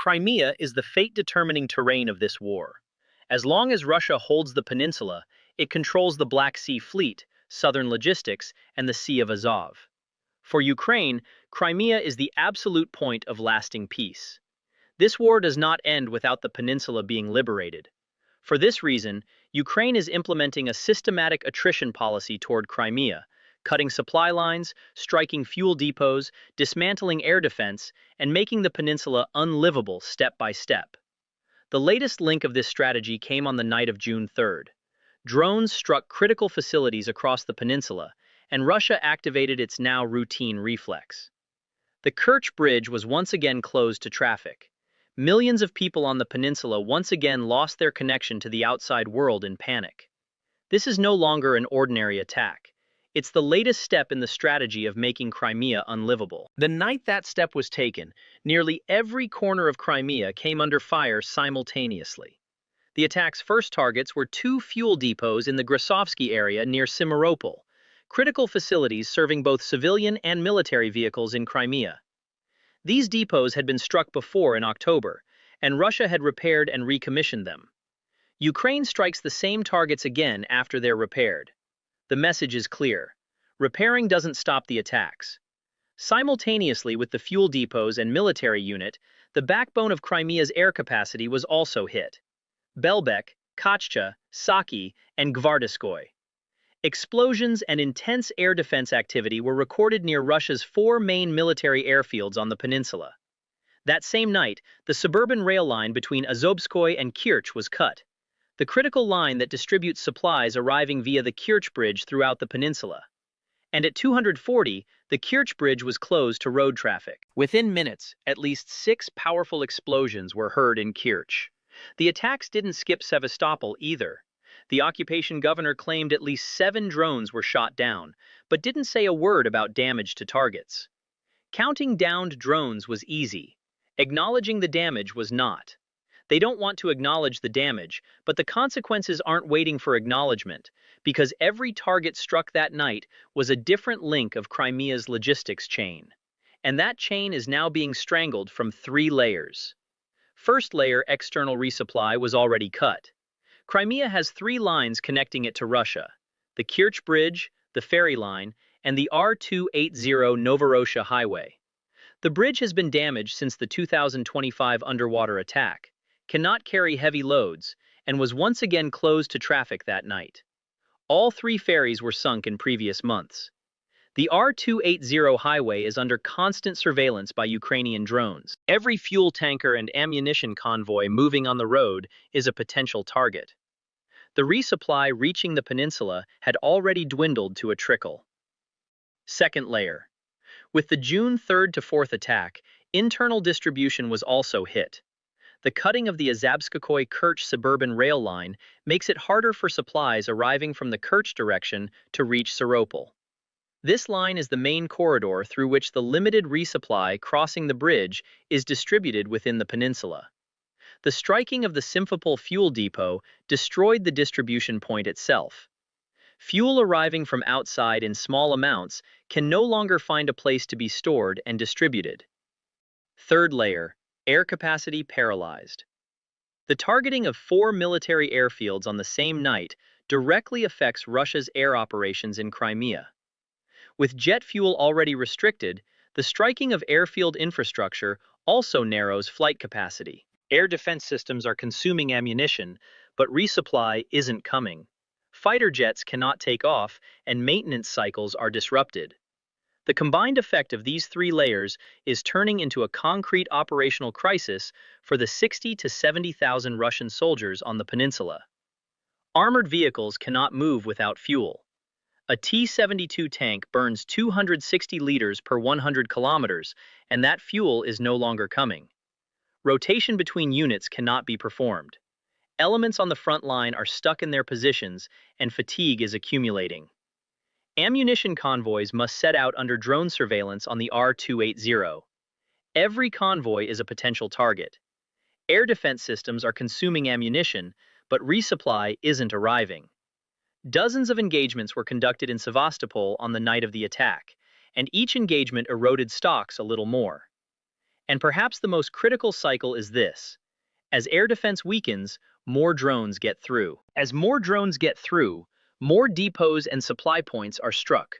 Crimea is the fate-determining terrain of this war. As long as Russia holds the peninsula, it controls the Black Sea Fleet, southern logistics, and the Sea of Azov. For Ukraine, Crimea is the absolute point of lasting peace. This war does not end without the peninsula being liberated. For this reason, Ukraine is implementing a systematic attrition policy toward Crimea, cutting supply lines, striking fuel depots, dismantling air defense, and making the peninsula unlivable step by step. The latest link of this strategy came on the night of June 3rd. Drones struck critical facilities across the peninsula, and Russia activated its now routine reflex. The Kerch Bridge was once again closed to traffic. Millions of people on the peninsula once again lost their connection to the outside world in panic. This is no longer an ordinary attack. It's the latest step in the strategy of making Crimea unlivable. The night that step was taken, nearly every corner of Crimea came under fire simultaneously. The attack's first targets were two fuel depots in the Grasovsky area near Simferopol, critical facilities serving both civilian and military vehicles in Crimea. These depots had been struck before in October, and Russia had repaired and recommissioned them. Ukraine strikes the same targets again after they're repaired. The message is clear. Repairing doesn't stop the attacks. Simultaneously with the fuel depots and military unit, the backbone of Crimea's air capacity was also hit. Belbek, Kachcha, Saki, and Gvardiskoy. Explosions and intense air defense activity were recorded near Russia's four main military airfields on the peninsula. That same night, the suburban rail line between Azovskoye and Kerch was cut, the critical line that distributes supplies arriving via the Kerch Bridge throughout the peninsula. And at 240, the Kerch Bridge was closed to road traffic. Within minutes, at least 6 powerful explosions were heard in Kerch. The attacks didn't skip Sevastopol either. The occupation governor claimed at least 7 drones were shot down, but didn't say a word about damage to targets. Counting downed drones was easy. Acknowledging the damage was not. They don't want to acknowledge the damage, but the consequences aren't waiting for acknowledgement, because every target struck that night was a different link of Crimea's logistics chain. And that chain is now being strangled from 3 layers. First layer, external resupply, was already cut. Crimea has 3 lines connecting it to Russia: the Kerch Bridge, the ferry line, and the R280 Novorossiya highway. The bridge has been damaged since the 2025 underwater attack, cannot carry heavy loads, and was once again closed to traffic that night. All 3 ferries were sunk in previous months. The R280 highway is under constant surveillance by Ukrainian drones. Every fuel tanker and ammunition convoy moving on the road is a potential target. The resupply reaching the peninsula had already dwindled to a trickle. Second layer. With the June 3rd to 4th attack, internal distribution was also hit. The cutting of the Azovskoye-Kerch suburban rail line makes it harder for supplies arriving from the Kerch direction to reach Simferopol. This line is the main corridor through which the limited resupply crossing the bridge is distributed within the peninsula. The striking of the Simferopol fuel depot destroyed the distribution point itself. Fuel arriving from outside in small amounts can no longer find a place to be stored and distributed. Third layer, air capacity paralyzed. The targeting of 4 military airfields on the same night directly affects Russia's air operations in Crimea. With jet fuel already restricted, the striking of airfield infrastructure also narrows flight capacity. Air defense systems are consuming ammunition, but resupply isn't coming. Fighter jets cannot take off, and maintenance cycles are disrupted. The combined effect of these 3 layers is turning into a concrete operational crisis for the 60 to 70,000 Russian soldiers on the peninsula. Armored vehicles cannot move without fuel. A T-72 tank burns 260 liters per 100 kilometers, and that fuel is no longer coming. Rotation between units cannot be performed. Elements on the front line are stuck in their positions, and fatigue is accumulating. Ammunition convoys must set out under drone surveillance on the R280. Every convoy is a potential target. Air defense systems are consuming ammunition, but resupply isn't arriving. Dozens of engagements were conducted in Sevastopol on the night of the attack, and each engagement eroded stocks a little more. And perhaps the most critical cycle is this. As air defense weakens, more drones get through. As more drones get through, more depots and supply points are struck.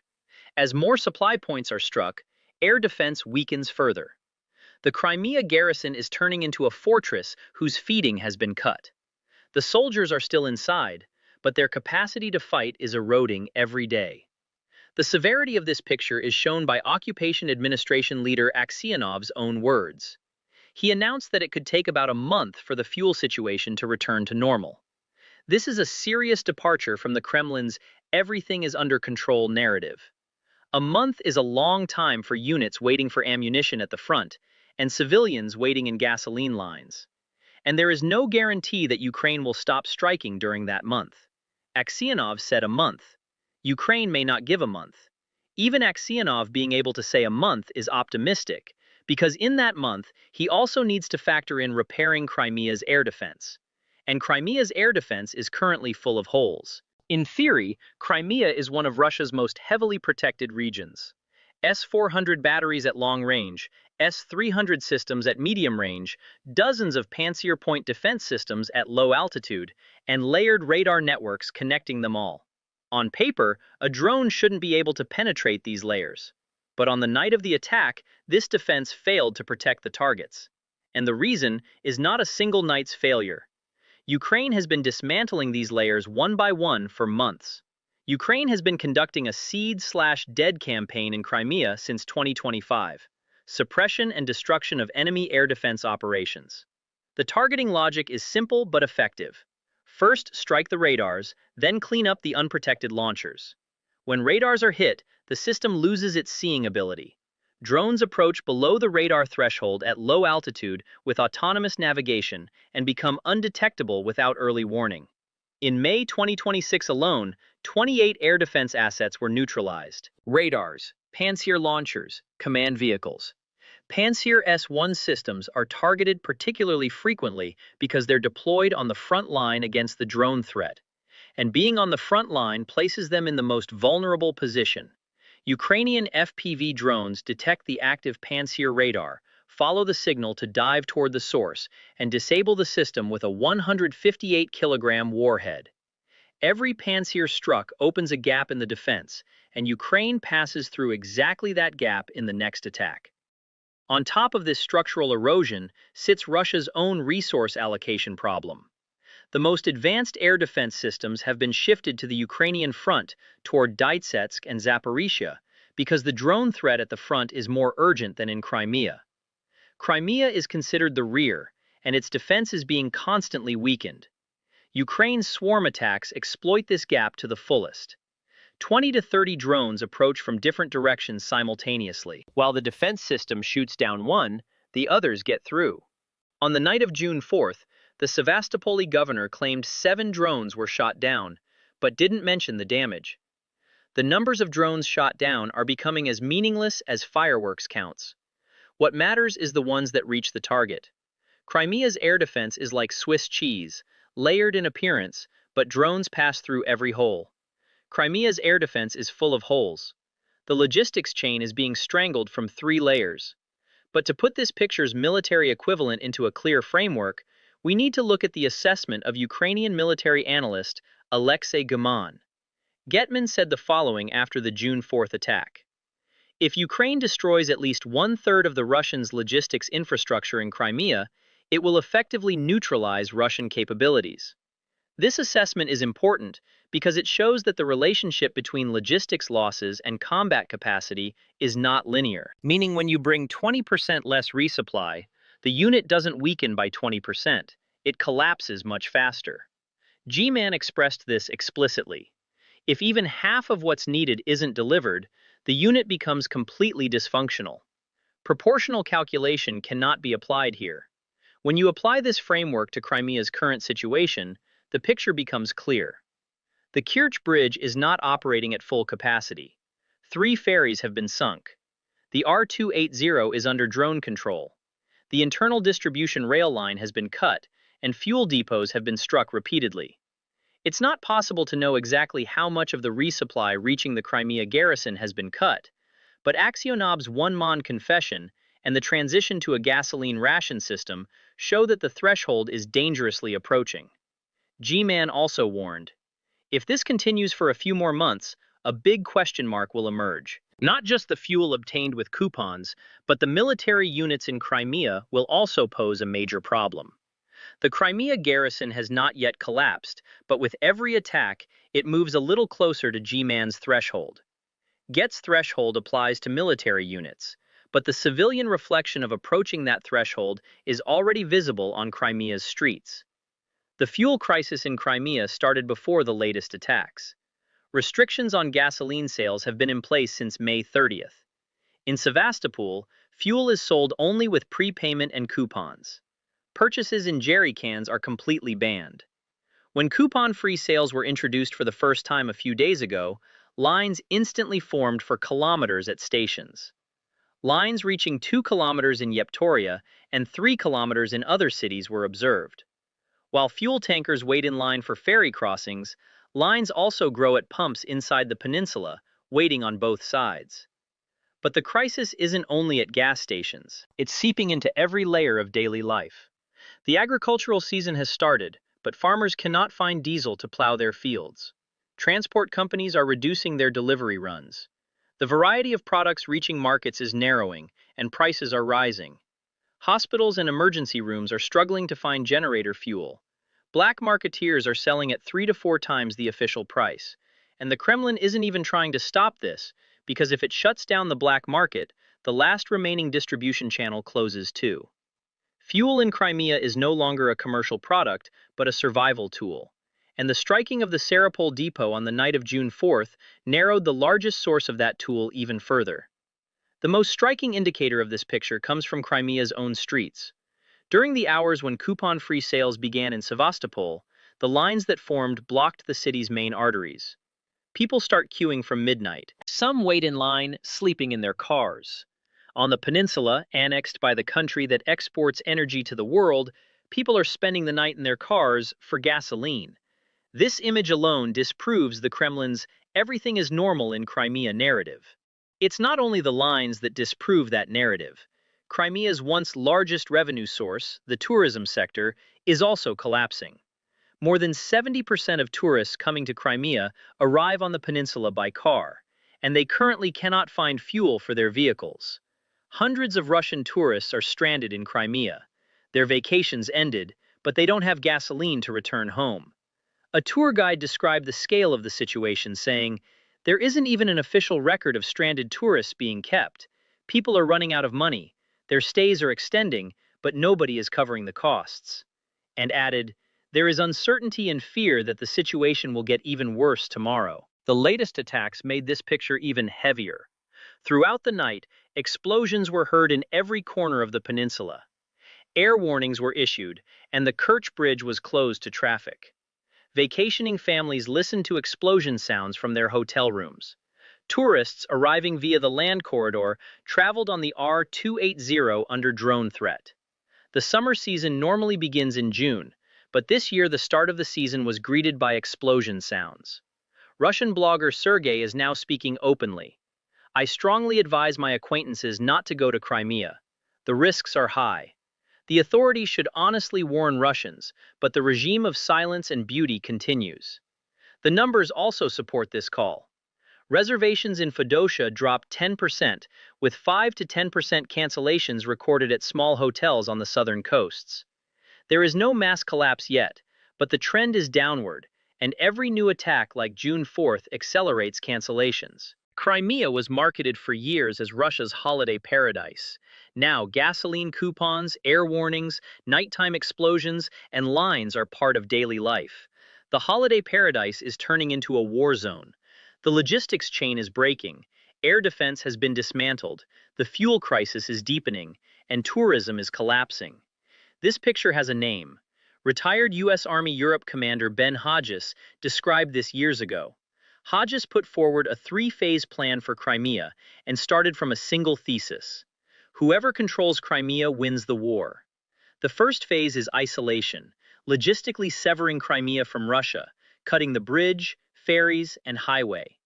As more supply points are struck, air defense weakens further. The Crimea garrison is turning into a fortress whose feeding has been cut. The soldiers are still inside, but their capacity to fight is eroding every day. The severity of this picture is shown by Occupation Administration leader Aksionov's own words. He announced that it could take about a month for the fuel situation to return to normal. This is a serious departure from the Kremlin's "everything is under control" narrative. A month is a long time for units waiting for ammunition at the front and civilians waiting in gasoline lines. And there is no guarantee that Ukraine will stop striking during that month. Aksionov said a month. Ukraine may not give a month. Even Aksionov being able to say a month is optimistic, because in that month, he also needs to factor in repairing Crimea's air defense. And Crimea's air defense is currently full of holes. In theory, Crimea is one of Russia's most heavily protected regions. S-400 batteries at long range, S-300 systems at medium range, dozens of Pantsir point defense systems at low altitude, and layered radar networks connecting them all. On paper, a drone shouldn't be able to penetrate these layers. But on the night of the attack, this defense failed to protect the targets. And the reason is not a single night's failure. Ukraine has been dismantling these layers one by one for months. Ukraine has been conducting a seed/dead campaign in Crimea since 2025. Suppression and destruction of enemy air defense operations. The targeting logic is simple but effective. First, strike the radars, then clean up the unprotected launchers. When radars are hit, the system loses its seeing ability. Drones approach below the radar threshold at low altitude with autonomous navigation and become undetectable without early warning. In May 2026 alone, 28 air defense assets were neutralized. Radars, Pantsir launchers, command vehicles. Pantsir S-1 systems are targeted particularly frequently because they're deployed on the front line against the drone threat. And being on the front line places them in the most vulnerable position. Ukrainian FPV drones detect the active Pantsir radar, follow the signal to dive toward the source, and disable the system with a 158-kilogram warhead. Every Pantsir struck opens a gap in the defense, and Ukraine passes through exactly that gap in the next attack. On top of this structural erosion sits Russia's own resource allocation problem. The most advanced air defense systems have been shifted to the Ukrainian front toward Donetsk and Zaporizhia because the drone threat at the front is more urgent than in Crimea. Crimea is considered the rear, and its defense is being constantly weakened. Ukraine's swarm attacks exploit this gap to the fullest. 20 to 30 drones approach from different directions simultaneously. While the defense system shoots down one, the others get through. On the night of June 4th, the Sevastopol governor claimed 7 drones were shot down, but didn't mention the damage. The numbers of drones shot down are becoming as meaningless as fireworks counts. What matters is the ones that reach the target. Crimea's air defense is like Swiss cheese, layered in appearance, but drones pass through every hole. Crimea's air defense is full of holes. The logistics chain is being strangled from 3 layers. But to put this picture's military equivalent into a clear framework, we need to look at the assessment of Ukrainian military analyst Alexei Guman. Getman said the following after the June 4th attack. If Ukraine destroys at least 1/3 of the Russians' logistics infrastructure in Crimea, it will effectively neutralize Russian capabilities. This assessment is important because it shows that the relationship between logistics losses and combat capacity is not linear. Meaning when you bring 20% less resupply, the unit doesn't weaken by 20%, it collapses much faster. G-Man expressed this explicitly. If even half of what's needed isn't delivered, the unit becomes completely dysfunctional. Proportional calculation cannot be applied here. When you apply this framework to Crimea's current situation, the picture becomes clear. The Kerch Bridge is not operating at full capacity. 3 ferries have been sunk. The R-280 is under drone control. The internal distribution rail line has been cut, and fuel depots have been struck repeatedly. It's not possible to know exactly how much of the resupply reaching the Crimea garrison has been cut, but Aksionov's one-man confession and the transition to a gasoline ration system show that the threshold is dangerously approaching. G-Man also warned, if this continues for a few more months, a big question mark will emerge. Not just the fuel obtained with coupons, but the military units in Crimea will also pose a major problem. The Crimea garrison has not yet collapsed, but with every attack, it moves a little closer to G-Man's threshold. Get's threshold applies to military units, but the civilian reflection of approaching that threshold is already visible on Crimea's streets. The fuel crisis in Crimea started before the latest attacks. Restrictions on gasoline sales have been in place since May 30th. In Sevastopol, fuel is sold only with prepayment and coupons. Purchases in jerry cans are completely banned. When coupon-free sales were introduced for the first time a few days ago, lines instantly formed for kilometers at stations. Lines reaching 2 kilometers in Yevpatoria and 3 kilometers in other cities were observed. While fuel tankers wait in line for ferry crossings, lines also grow at pumps inside the peninsula, waiting on both sides. But the crisis isn't only at gas stations. It's seeping into every layer of daily life. The agricultural season has started, but farmers cannot find diesel to plow their fields. Transport companies are reducing their delivery runs. The variety of products reaching markets is narrowing, and prices are rising. Hospitals and emergency rooms are struggling to find generator fuel. Black marketeers are selling at 3 to 4 times the official price. And the Kremlin isn't even trying to stop this, because if it shuts down the black market, the last remaining distribution channel closes too. Fuel in Crimea is no longer a commercial product, but a survival tool. And the striking of the Serapol depot on the night of June 4th narrowed the largest source of that tool even further. The most striking indicator of this picture comes from Crimea's own streets. During the hours when coupon-free sales began in Sevastopol, the lines that formed blocked the city's main arteries. People start queuing from midnight. Some wait in line, sleeping in their cars. On the peninsula, annexed by the country that exports energy to the world, people are spending the night in their cars for gasoline. This image alone disproves the Kremlin's "everything is normal in Crimea" narrative. It's not only the lines that disprove that narrative. Crimea's once largest revenue source, the tourism sector, is also collapsing. More than 70% of tourists coming to Crimea arrive on the peninsula by car, and they currently cannot find fuel for their vehicles. Hundreds of Russian tourists are stranded in Crimea. Their vacations ended, but they don't have gasoline to return home. A tour guide described the scale of the situation, saying, "There isn't even an official record of stranded tourists being kept. People are running out of money. Their stays are extending, but nobody is covering the costs." And added, "There is uncertainty and fear that the situation will get even worse tomorrow." The latest attacks made this picture even heavier. Throughout the night, explosions were heard in every corner of the peninsula. Air warnings were issued, and the Kerch Bridge was closed to traffic. Vacationing families listened to explosion sounds from their hotel rooms. Tourists arriving via the land corridor traveled on the R-280 under drone threat. The summer season normally begins in June, but this year the start of the season was greeted by explosion sounds. Russian blogger Sergei is now speaking openly. "I strongly advise my acquaintances not to go to Crimea. The risks are high. The authorities should honestly warn Russians, but the regime of silence and beauty continues." The numbers also support this call. Reservations in Fedosia dropped 10%, with 5 to 10% cancellations recorded at small hotels on the southern coasts. There is no mass collapse yet, but the trend is downward, and every new attack like June 4th accelerates cancellations. Crimea was marketed for years as Russia's holiday paradise. Now, gasoline coupons, air warnings, nighttime explosions, and lines are part of daily life. The holiday paradise is turning into a war zone. The logistics chain is breaking. Air defense has been dismantled. The fuel crisis is deepening, and tourism is collapsing. This picture has a name. Retired U.S. Army Europe Commander Ben Hodges described this years ago. Hodges put forward a 3-phase plan for Crimea and started from a single thesis. Whoever controls Crimea wins the war. The first phase is isolation, logistically severing Crimea from Russia, cutting the bridge, ferries, and highway.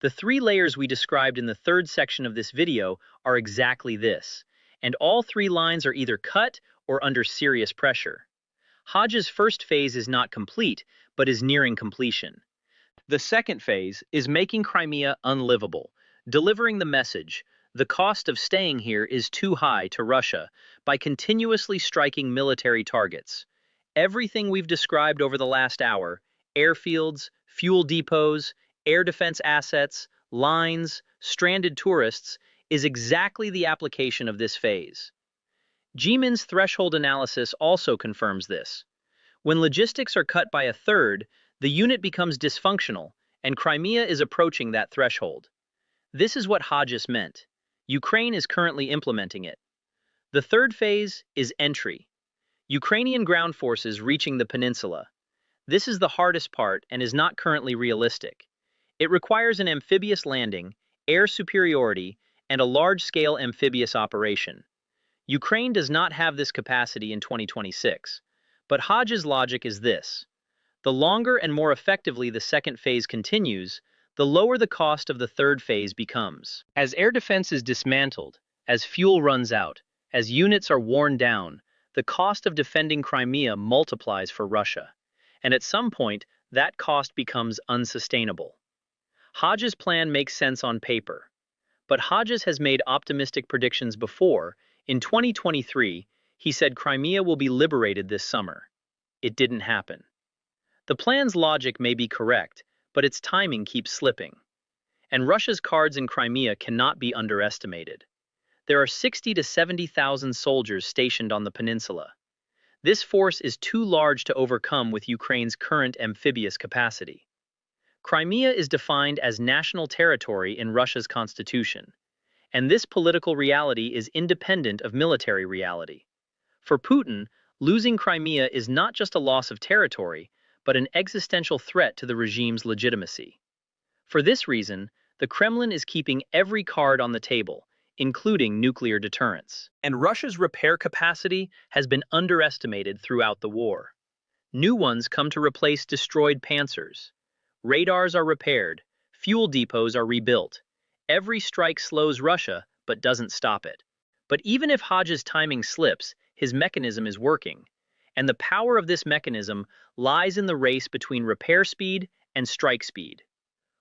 The 3 layers we described in the third section of this video are exactly this, and all three lines are either cut or under serious pressure. Hodge's first phase is not complete, but is nearing completion. The second phase is making Crimea unlivable, delivering the message, the cost of staying here is too high to Russia, by continuously striking military targets. Everything we've described over the last hour, airfields, fuel depots, air defense assets, lines, stranded tourists, is exactly the application of this phase. Gemin's threshold analysis also confirms this. When logistics are cut by a third, the unit becomes dysfunctional, and Crimea is approaching that threshold. This is what Hodges meant. Ukraine is currently implementing it. The third phase is entry. Ukrainian ground forces reaching the peninsula. This is the hardest part and is not currently realistic. It requires an amphibious landing, air superiority, and a large-scale amphibious operation. Ukraine does not have this capacity in 2026. But Hodges' logic is this. The longer and more effectively the second phase continues, the lower the cost of the third phase becomes. As air defense is dismantled, as fuel runs out, as units are worn down, the cost of defending Crimea multiplies for Russia. And at some point, that cost becomes unsustainable. Hodges' plan makes sense on paper. But Hodges has made optimistic predictions before. In 2023, he said Crimea will be liberated this summer. It didn't happen. The plan's logic may be correct, but its timing keeps slipping. And Russia's cards in Crimea cannot be underestimated. There are 60 to 70,000 soldiers stationed on the peninsula. This force is too large to overcome with Ukraine's current amphibious capacity. Crimea is defined as national territory in Russia's constitution, and this political reality is independent of military reality. For Putin, losing Crimea is not just a loss of territory, but an existential threat to the regime's legitimacy. For this reason, the Kremlin is keeping every card on the table, including nuclear deterrence. And Russia's repair capacity has been underestimated throughout the war. New ones come to replace destroyed panzers. Radars are repaired, fuel depots are rebuilt. Every strike slows Russia, but doesn't stop it. But even if Hodges' timing slips, his mechanism is working. And the power of this mechanism lies in the race between repair speed and strike speed.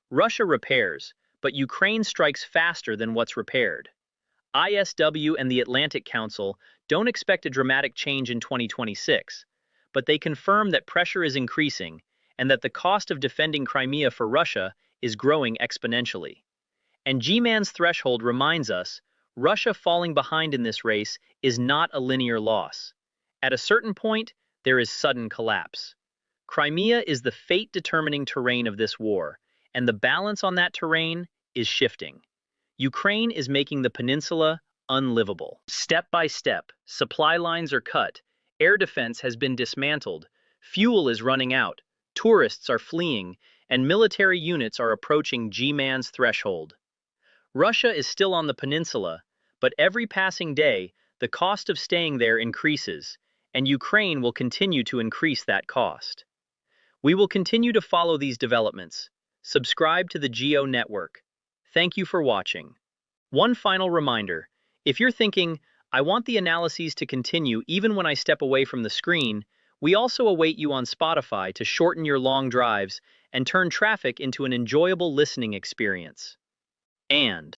Russia repairs, but Ukraine strikes faster than what's repaired. ISW and the Atlantic Council don't expect a dramatic change in 2026, but they confirm that pressure is increasing and that the cost of defending Crimea for Russia is growing exponentially. And Gemin's threshold reminds us, Russia falling behind in this race is not a linear loss. At a certain point, there is sudden collapse. Crimea is the fate-determining terrain of this war, and the balance on that terrain is shifting. Ukraine is making the peninsula unlivable. Step by step, supply lines are cut, air defense has been dismantled, fuel is running out, tourists are fleeing, and military units are approaching Gemin's threshold. Russia is still on the peninsula, but every passing day, the cost of staying there increases, and Ukraine will continue to increase that cost. We will continue to follow these developments. Subscribe to the Geo Network. Thank you for watching. One final reminder, if you're thinking, I want the analyses to continue even when I step away from the screen, we also await you on Spotify to shorten your long drives and turn traffic into an enjoyable listening experience. And